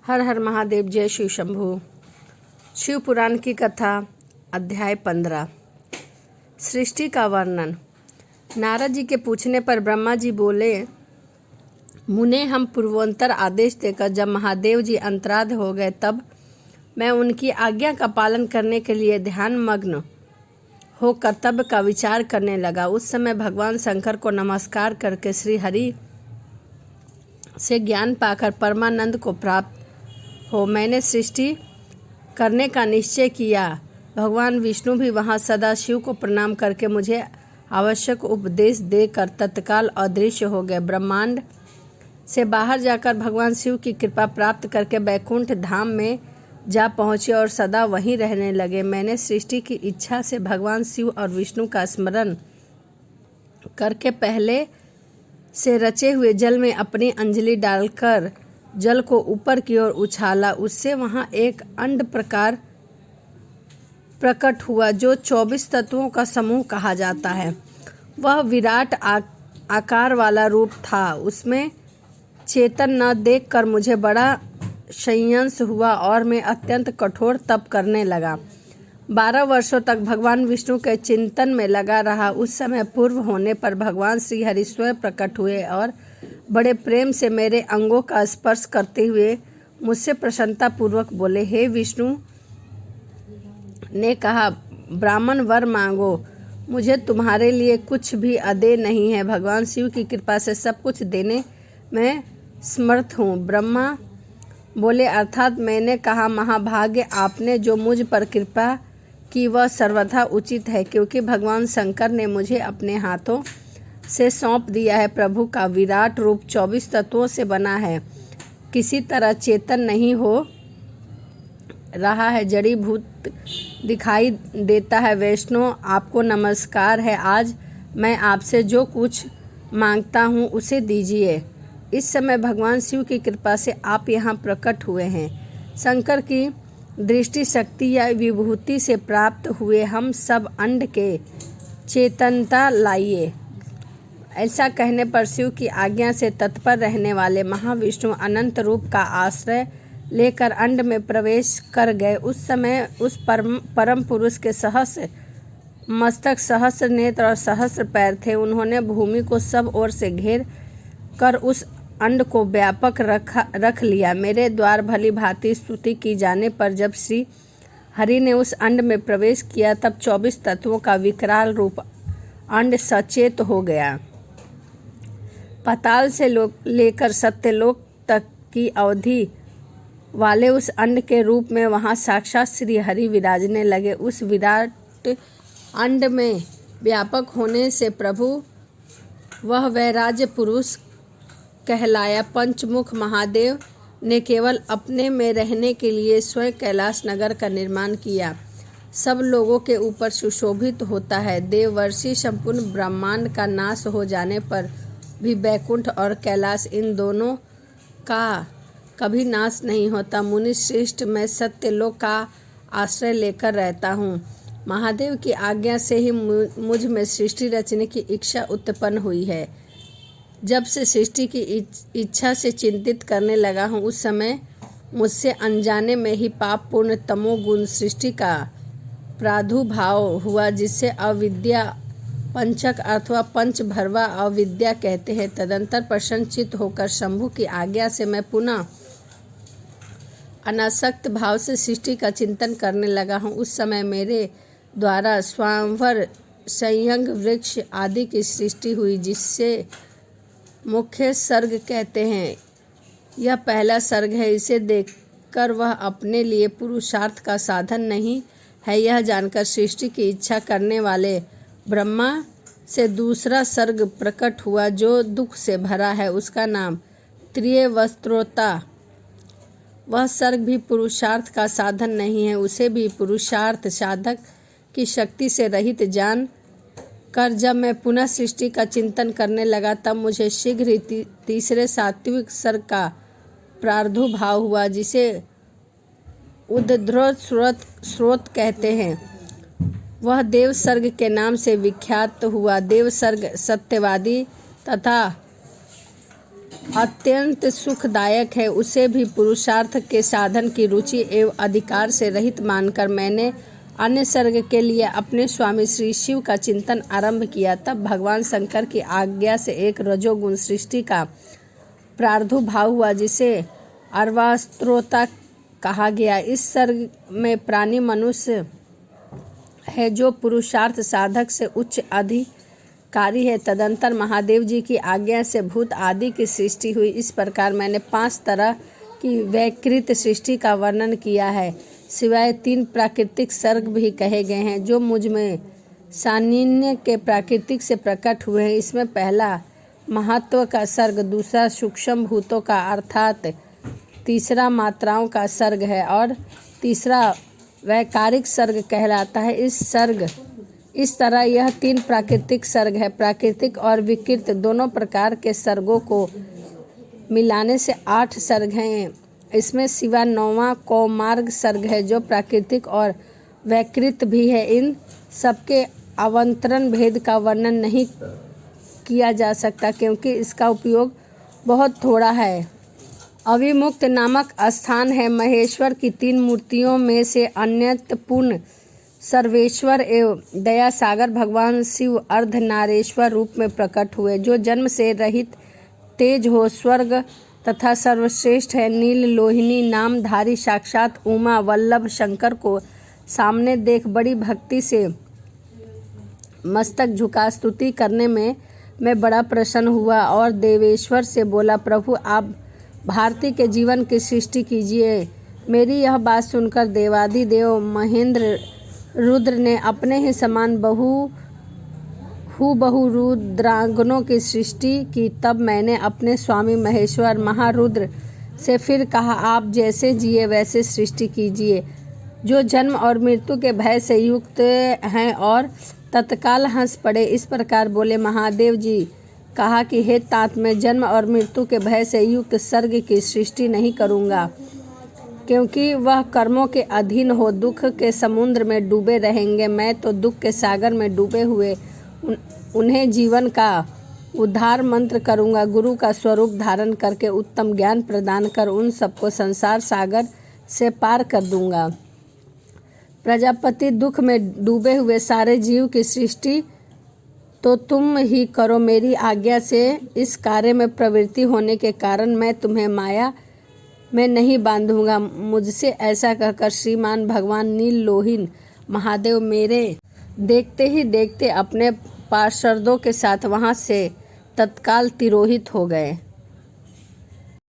हर हर महादेव, जय शिव शंभु। शिव पुराण की कथा, अध्याय 15। सृष्टि का वर्णन। नारद जी के पूछने पर ब्रह्मा जी बोले, मुने, हम पूर्वोत्तर आदेश देकर जब महादेव जी अंतराध हो गए तब मैं उनकी आज्ञा का पालन करने के लिए ध्यान मग्न हो कर्तव्य का विचार करने लगा। उस समय भगवान शंकर को नमस्कार करके श्री हरि से ज्ञान पाकर परमानंद को प्राप्त हो मैंने सृष्टि करने का निश्चय किया। भगवान विष्णु भी वहां सदा शिव को प्रणाम करके मुझे आवश्यक उपदेश देकर तत्काल अदृश्य हो गए। ब्रह्मांड से बाहर जाकर भगवान शिव की कृपा प्राप्त करके बैकुंठ धाम में जा पहुँचे और सदा वहीं रहने लगे। मैंने सृष्टि की इच्छा से भगवान शिव और विष्णु का स्मरण करके पहले से रचे हुए जल में अपनी अंजलि डालकर जल को ऊपर की ओर उछाला। उससे वहां एक अंड प्रकार प्रकट हुआ जो 24 तत्वों का समूह कहा जाता है। वह विराट आकार वाला रूप था। उसमें चेतन न देखकर मुझे बड़ा संयंस हुआ और मैं अत्यंत कठोर तप करने लगा। 12 वर्षों तक भगवान विष्णु के चिंतन में लगा रहा। उस समय पूर्व होने पर भगवान श्री हरि स्वयं प्रकट हुए और बड़े प्रेम से मेरे अंगों का स्पर्श करते हुए मुझसे प्रसन्नता पूर्वक बोले, हे विष्णु ने कहा, ब्राह्मण वर मांगो, मुझे तुम्हारे लिए कुछ भी अदेय नहीं है। भगवान शिव की कृपा से सब कुछ देने में समर्थ हूँ। ब्रह्मा बोले, अर्थात मैंने कहा, महाभाग्य, आपने जो मुझ पर कृपा की वह सर्वथा उचित है, क्योंकि भगवान शंकर ने मुझे अपने हाथों से सौंप दिया है। प्रभु का विराट रूप 24 तत्वों से बना है, किसी तरह चेतन नहीं हो रहा है, जड़ी भूत दिखाई देता है। वैष्णव, आपको नमस्कार है। आज मैं आपसे जो कुछ मांगता हूँ उसे दीजिए। इस समय भगवान शिव की कृपा से आप यहाँ प्रकट हुए हैं। शंकर की दृष्टि शक्ति या विभूति से प्राप्त हुए हम सब अंड के चेतनता लाइए। ऐसा कहने पर शिव की आज्ञा से तत्पर रहने वाले महाविष्णु अनंत रूप का आश्रय लेकर अंड में प्रवेश कर गए। उस समय उस परम पुरुष के सहस्र मस्तक, सहस्र नेत्र और सहस्र पैर थे। उन्होंने भूमि को सब ओर से घेर कर उस अंड को व्यापक रख लिया। मेरे द्वार भली भांति स्तुति की जाने पर जब श्री हरि ने उस अंड में प्रवेश किया तब 24 तत्वों का विकराल रूप अंड सचेत हो गया। पाताल से लेकर सत्यलोक तक की अवधि वाले उस अंड के रूप में वहां साक्षात श्री हरि विराजने लगे। उस विराट अंड में व्यापक होने से प्रभु वह वैराज्य पुरुष कहलाया। पंचमुख महादेव ने केवल अपने में रहने के लिए स्वयं कैलाश नगर का निर्माण किया। सब लोगों के ऊपर सुशोभित होता है। देववर्षि संपूर्ण ब्रह्मांड का नाश हो जाने पर भी बैकुंठ और कैलाश, इन दोनों का कभी नाश नहीं होता। मुनि श्रेष्ठ, मैं सत्यलोक का आश्रय लेकर रहता हूँ। महादेव की आज्ञा से ही मुझ में सृष्टि रचने की इच्छा उत्पन्न हुई है। जब से सृष्टि की इच्छा से चिंतित करने लगा हूँ उस समय मुझसे अनजाने में ही पाप पूर्ण तमोगुण सृष्टि का प्रादुर्भाव हुआ, जिससे अविद्या पंचक अथवा पंच भरवा अविद्या कहते हैं। तदंतर प्रसन्नचित्त होकर शंभु की आज्ञा से मैं पुनः अनासक्त भाव से सृष्टि का चिंतन करने लगा हूँ। उस समय मेरे द्वारा स्वांवर, संयंग, वृक्ष आदि की सृष्टि हुई, जिससे मुख्य सर्ग कहते हैं। यह पहला सर्ग है। इसे देखकर वह अपने लिए पुरुषार्थ का साधन नहीं है, यह जानकर सृष्टि की इच्छा करने वाले ब्रह्मा से दूसरा सर्ग प्रकट हुआ जो दुख से भरा है। उसका नाम त्रियवस्त्रोता। वह सर्ग भी पुरुषार्थ का साधन नहीं है, उसे भी पुरुषार्थ साधक की शक्ति से रहित जान कर जब मैं पुनः सृष्टि का चिंतन करने लगा तब मुझे शीघ्र ही तीसरे सात्विक सर्ग का प्रादुर्भाव हुआ, जिसे उद्ध्रोत स्रोत कहते हैं। वह देव सर्ग के नाम से विख्यात हुआ। देव सर्ग सत्यवादी तथा अत्यंत सुखदायक है, उसे भी पुरुषार्थ के साधन की रुचि एवं अधिकार से रहित मानकर मैंने अन्य सर्ग के लिए अपने स्वामी श्री शिव का चिंतन आरंभ किया। तब भगवान शंकर की आज्ञा से एक रजोगुण सृष्टि का प्रादुर्भाव हुआ, जिसे अर्वास्त्रोता कहा गया। इस सर्ग में प्राणी मनुष्य है जो पुरुषार्थ साधक से उच्च अधिकारी है। तदंतर महादेव जी की आज्ञा से भूत आदि की सृष्टि हुई। इस प्रकार मैंने 5 तरह की वैकृत सृष्टि का वर्णन किया है। सिवाय 3 प्राकृतिक सर्ग भी कहे गए हैं जो मुझ में सानिध्य के प्राकृतिक से प्रकट हुए हैं। इसमें पहला महत्व का सर्ग, दूसरा सूक्ष्म भूतों का अर्थात तीसरा मात्राओं का सर्ग है और तीसरा वैकारिक सर्ग कहलाता है। इस तरह यह 3 प्राकृतिक सर्ग है। प्राकृतिक और विकृत दोनों प्रकार के सर्गों को मिलाने से 8 सर्ग हैं। इसमें सिवा 9वां कौमार्ग सर्ग है जो प्राकृतिक और वैकृत भी है। इन सबके अवतरण भेद का वर्णन नहीं किया जा सकता क्योंकि इसका उपयोग बहुत थोड़ा है। अविमुक्त नामक स्थान है। महेश्वर की 3 मूर्तियों में से अन्यतपूर्ण सर्वेश्वर एवं दया सागर भगवान शिव अर्धनारेश्वर रूप में प्रकट हुए, जो जन्म से रहित तेज हो, स्वर्ग तथा सर्वश्रेष्ठ है। नील लोहिनी नामधारी साक्षात उमा वल्लभ शंकर को सामने देख बड़ी भक्ति से मस्तक झुका स्तुति करने में मैं बड़ा प्रसन्न हुआ और देवेश्वर से बोला, प्रभु आप भारती के जीवन की सृष्टि कीजिए। मेरी यह बात सुनकर देवाधिदेव महेंद्र रुद्र ने अपने ही समान बहु रुद्रांगनों की सृष्टि की। तब मैंने अपने स्वामी महेश्वर महारुद्र से फिर कहा, आप जैसे जिए वैसे सृष्टि कीजिए। जो जन्म और मृत्यु के भय से युक्त हैं और तत्काल हंस पड़े। इस प्रकार बोले महादेव जी कहा कि हे तात, मैं जन्म और मृत्यु के भय से युक्त सर्ग की सृष्टि नहीं करूँगा क्योंकि वह कर्मों के अधीन हो दुख के समुद्र में डूबे रहेंगे। मैं तो दुख के सागर में डूबे हुए उन्हें जीवन का उद्धार मंत्र करूँगा। गुरु का स्वरूप धारण करके उत्तम ज्ञान प्रदान कर उन सबको संसार सागर से पार कर दूँगा। प्रजापति दुख में डूबे हुए सारे जीव की सृष्टि तो तुम ही करो। मेरी आज्ञा से इस कार्य में प्रवृत्ति होने के कारण मैं तुम्हें माया में नहीं बांधूंगा। मुझसे ऐसा कहकर श्रीमान भगवान नील लोहिन महादेव मेरे देखते ही देखते अपने पार्षदों के साथ वहां से तत्काल तिरोहित हो गए।